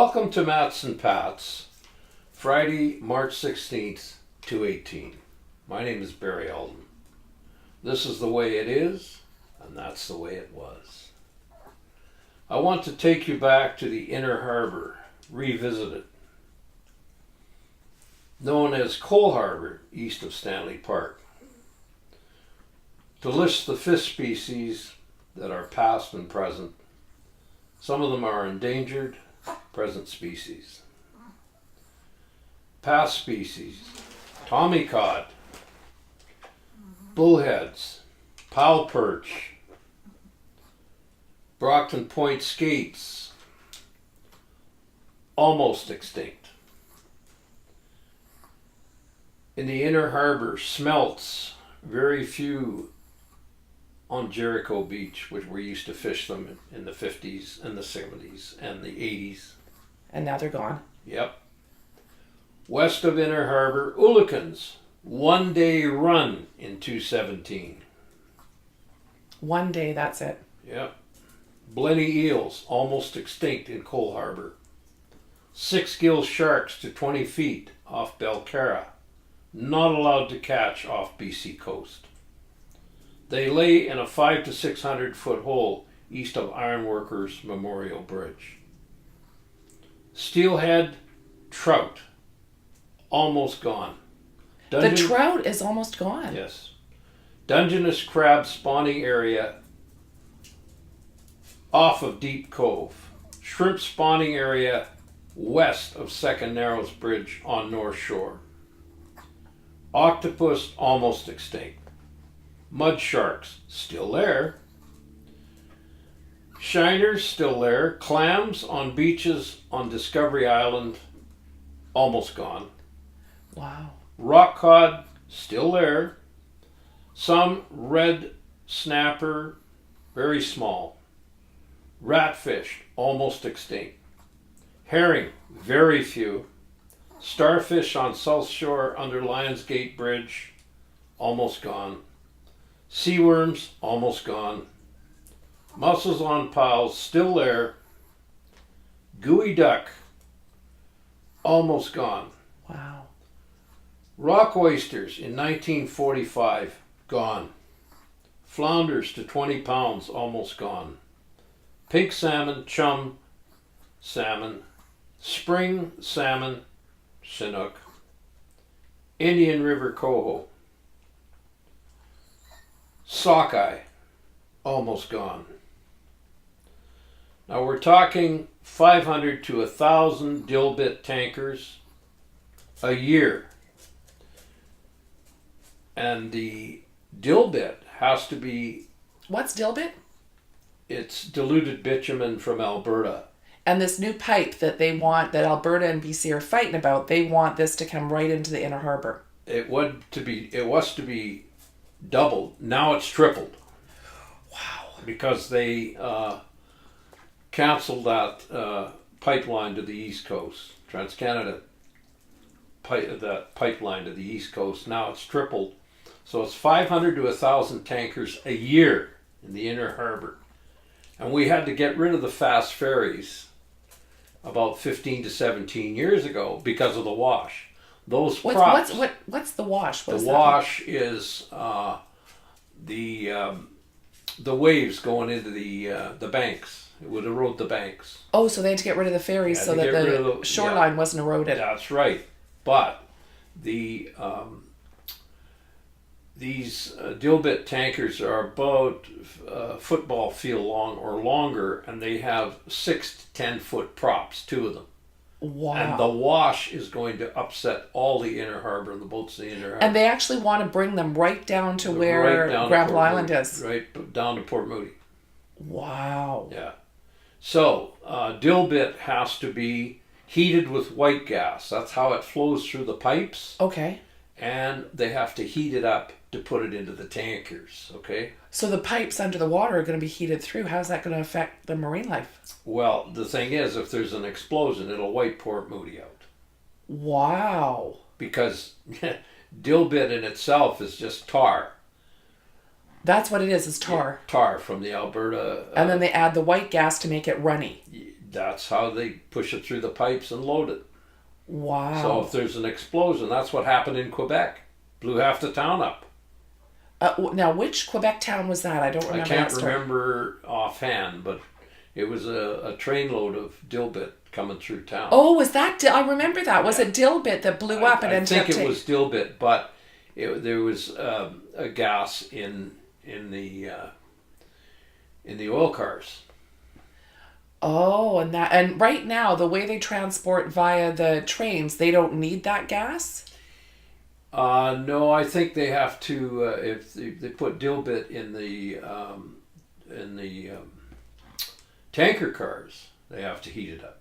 Welcome to Mats and Pats, Friday, March 16th, 2018. My name is Barrie Alden. This is the way it is, and that's the way it was. I want to take you back to the Inner Harbour, revisit it. Known as Coal Harbour, east of Stanley Park. To list the fish species that are past and present. Some of them are endangered, present species. Past species: tommy cod, bullheads, pile perch, Brockton Point skates, almost extinct. In the Inner Harbour, smelts, very few on Jericho Beach, which we used to fish them in the 50s and the 70s and the 80s. And now they're gone. Yep. West of Inner Harbour, Oolakins, 1 day run in 2017. 1 day, that's it. Yep. Blenny eels, almost extinct in Coal Harbour. 6-gill sharks to 20 feet off Belcarra, not allowed to catch off BC coast. They lay in a 500 to 600 foot hole east of Ironworkers Memorial Bridge. Steelhead trout, almost gone. The trout is almost gone. Yes. Dungeness crab spawning area off of Deep Cove. Shrimp spawning area west of Second Narrows Bridge on North Shore. Octopus almost extinct. Mud sharks still there. Shiners still there. Clams on beaches on Discovery Island almost gone. Wow. Rock cod still there. Some red snapper, very small. Ratfish almost extinct. Herring, very few. Starfish on South Shore under Lions Gate Bridge, almost gone. Seaworms, almost gone. Mussels on piles, still there. Gooey duck, almost gone. Wow. Rock oysters in 1945, gone. Flounders to 20 pounds, almost gone. Pink salmon, chum salmon. Spring salmon, Chinook. Indian River coho. Sockeye, almost gone. Now we're talking 500 to 1,000 dilbit tankers a year. And the dilbit has to be... What's dilbit? It's diluted bitumen from Alberta. And this new pipe that they want, that Alberta and BC are fighting about, they want this to come right into the Inner Harbour. It was to be doubled. Now it's tripled. Wow. Because they canceled that pipeline to the East Coast. TransCanada that pipeline to the East Coast. Now it's tripled. So it's 500 to 1,000 tankers a year in the Inner Harbour. And we had to get rid of the fast ferries about 15 to 17 years ago because of the wash. Those props. What's the wash? The wash is the waves going into the banks. It would erode the banks. Oh, so they had to get rid of the ferries so that the shoreline wasn't eroded. That's right. But these dilbit tankers are about a football field long or longer, and they have 6 to 10 foot props, 2 of them. Wow. And the wash is going to upset all the Inner Harbour and the boats in the Inner Harbour. And they actually want to bring them right down to where Granville Island is. Right down to Port Moody. Wow. Yeah. So, dilbit has to be heated with white gas. That's how it flows through the pipes. Okay. And they have to heat it up to put it into the tankers, okay? So the pipes under the water are going to be heated through. How's that going to affect the marine life? Well, the thing is, if there's an explosion, it'll wipe Port Moody out. Wow. Because dilbit in itself is just tar. That's what it is tar. Tar from the Alberta. And then they add the white gas to make it runny. that's how they push it through the pipes and load it. Wow. So if there's an explosion, that's what happened in Quebec. Blew half the town up. Now, which Quebec town was that? I don't remember. I can't that story. remember offhand, but it was a trainload of dilbit coming through town. Oh, was that? I remember that. Was it Dilbit that blew up and ended up? I think it was dilbit, but there was a gas in the oil cars. Oh, and right now the way they transport via the trains, they don't need that gas. No, I think they have to if they put dilbit in the tanker cars, they have to heat it up.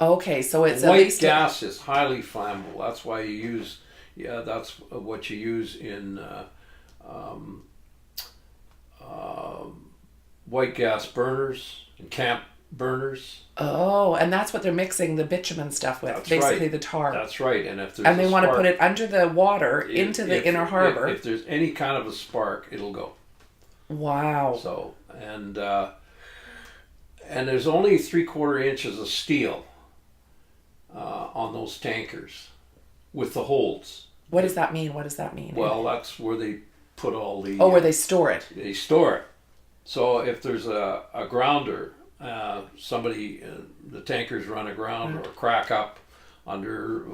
Okay, so it's at White least gas is highly flammable. That's why you use. Yeah, that's what you use in white gas burners and camp burners. Oh, and that's what they're mixing the bitumen stuff with, That's basically right. the tar. That's right. And if there's And they a want to spark, put it under the water into the inner harbor. If there's any kind of a spark, it'll go. Wow. So and there's only 3/4 inches of steel on those tankers with the holes. What does that mean? What does that mean? Well, that's where they put all the. Where they store it. They store it. So if there's a grounder, somebody, the tankers run aground or crack up under,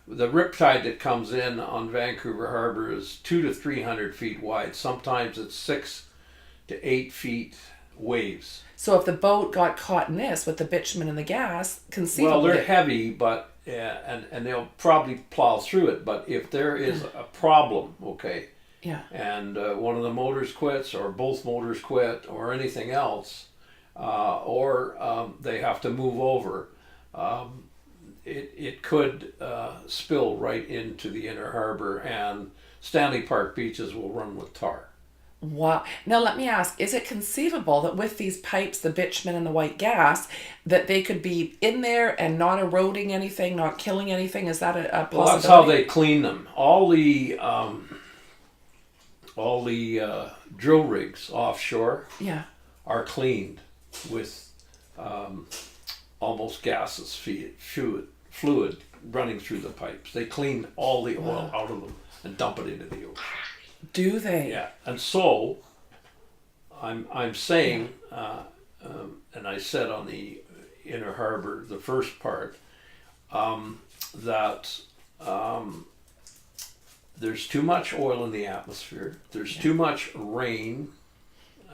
the riptide that comes in on Vancouver Harbor is 200 to 300 feet wide. Sometimes it's 6 to 8 feet waves. So if the boat got caught in this with the bitumen and the gas, conceivably. Well, they're heavy, but and they'll probably plow through it. But if there is a problem, okay. Yeah. And one of the motors quits, or both motors quit, or anything else, or they have to move over, it could spill right into the inner harbor, and Stanley Park beaches will run with tar. Wow. Now let me ask, is it conceivable that with these pipes, the bitumen and the white gas, that they could be in there and not eroding anything, not killing anything? Is that a possibility? Well, that's how they clean them. All the drill rigs offshore are cleaned with almost gaseous fluid running through the pipes. They clean all the oil out of them and dump it into the ocean. Do they? Yeah, and so I'm saying, and I said on the inner harbor, the first part, that there's too much oil in the atmosphere. There's too much rain.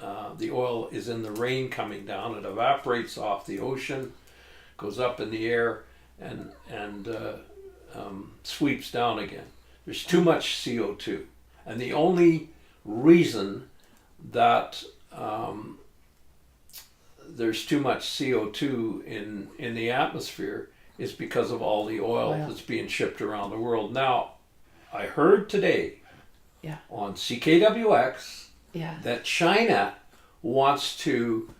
The oil is in the rain coming down. It evaporates off the ocean, goes up in the air, and sweeps down again. There's too much CO2. And the only reason that there's too much CO2 in the atmosphere is because of all the oil that's being shipped around the world. Now, I heard today on CKWX that China wants to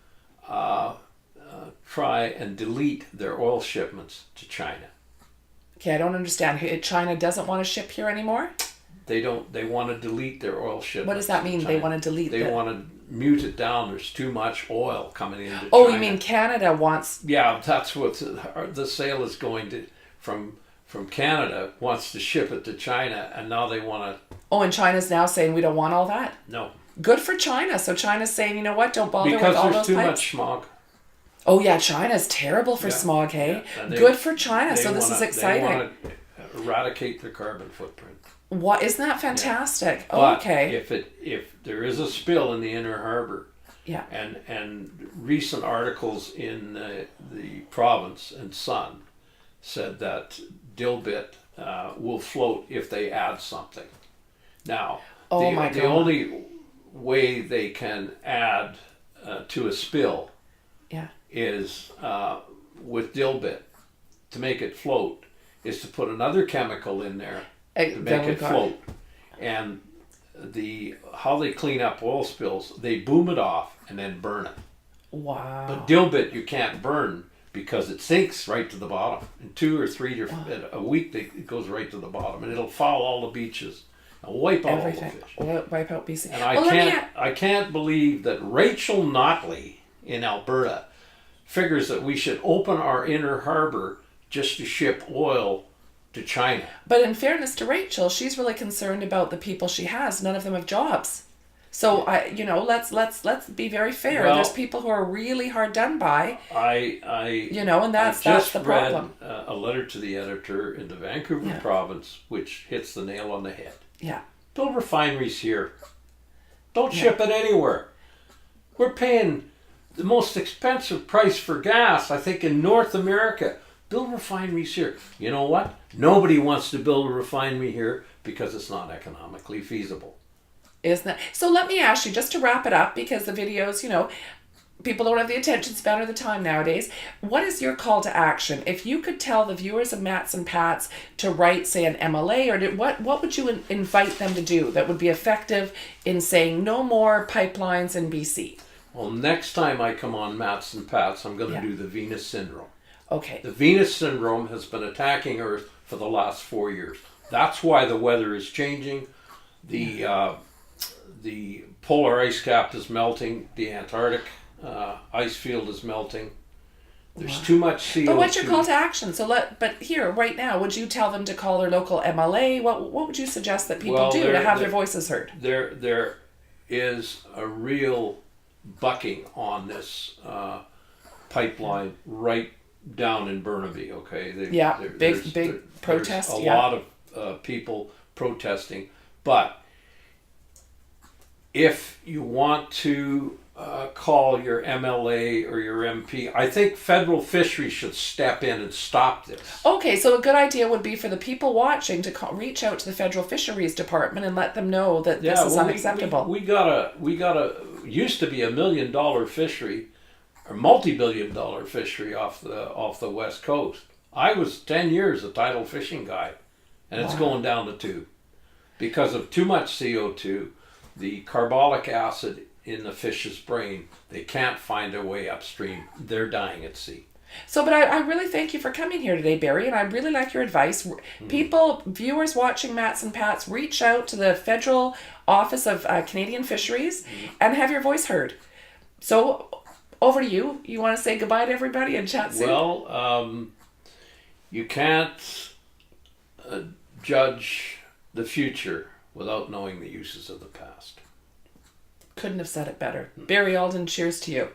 try and delete their oil shipments to China. Okay, I don't understand. China doesn't want to ship here anymore? They don't. They want to delete their oil shipments. What does that mean? They want to delete. They want to mute it down. There's too much oil coming into China. Oh, you mean Canada wants? Yeah, that's what the sale is going to from Canada wants to ship it to China, and now they want to. Oh, and China's now saying we don't want all that. No. Good for China. So China's saying, you know what? Don't bother with all those pipes. Because there's too much smog. Oh yeah, China's terrible for smog, hey? Yeah. Good for China. So this is exciting. They want to eradicate their carbon footprint. What, isn't that fantastic? Yeah. Oh, okay. If there is a spill in the inner harbor, yeah, and recent articles in the Province and Sun said that dilbit will float if they add something. Now, the only way they can add to a spill is with dilbit to make it float is to put another chemical in there to make it float. And how they clean up oil spills, they boom it off and then burn it. Wow. But dilbit you can't burn because it sinks right to the bottom. In 2 or 3 a week it goes right to the bottom, and it'll foul all the beaches and wipe out all the fish. Wipe out BC. And I can't believe that Rachel Notley in Alberta figures that we should open our inner harbor just to ship oil to China. But in fairness to Rachel, she's really concerned about the people she has. None of them have jobs. So let's be very fair. Well, there's people who are really hard done by. And that's the problem. I just read a letter to the editor in the Vancouver province, which hits the nail on the head. Yeah. Build refineries here. Don't ship it anywhere. We're paying the most expensive price for gas, I think, in North America. Build refineries here. You know what? Nobody wants to build a refinery here because it's not economically feasible. Isn't it? So let me ask you, just to wrap it up, because the videos, people don't have the attention span or the time nowadays. What is your call to action? If you could tell the viewers of Mats and Pats to write, say, an MLA, or what would you invite them to do that would be effective in saying no more pipelines in BC? Well, next time I come on Mats and Pats, I'm going to do the Venus Syndrome. Okay. The Venus Syndrome has been attacking Earth for the last 4 years. That's why the weather is changing. The polar ice cap is melting. The Antarctic ice field is melting. There's too much CO2. But what's your call to action? But here, right now, would you tell them to call their local MLA? What would you suggest that people do to have their voices heard? There is a real bucking on this pipeline right down in Burnaby. Okay, big protest. There's a lot of people protesting, but if you want to call your MLA or your MP, I think federal fisheries should step in and stop this. Okay, so a good idea would be for the people watching to reach out to the federal fisheries department and let them know that this is unacceptable. We got a used to be $1 million fishery or multi-billion-dollar fishery off the west coast. I was 10 years a tidal fishing guide, and it's going down to 2 because of too much CO2. The carbolic acid in the fish's brain, they can't find their way upstream. They're dying at sea. So, but I really thank you for coming here today, Barrie, and I really like your advice. People, viewers watching Mats and Pats, reach out to the Federal Office of Canadian Fisheries and have your voice heard. So, over to you. You want to say goodbye to everybody and chat soon? Well, you can't judge the future without knowing the uses of the past. Couldn't have said it better. Barrie Alden, cheers to you.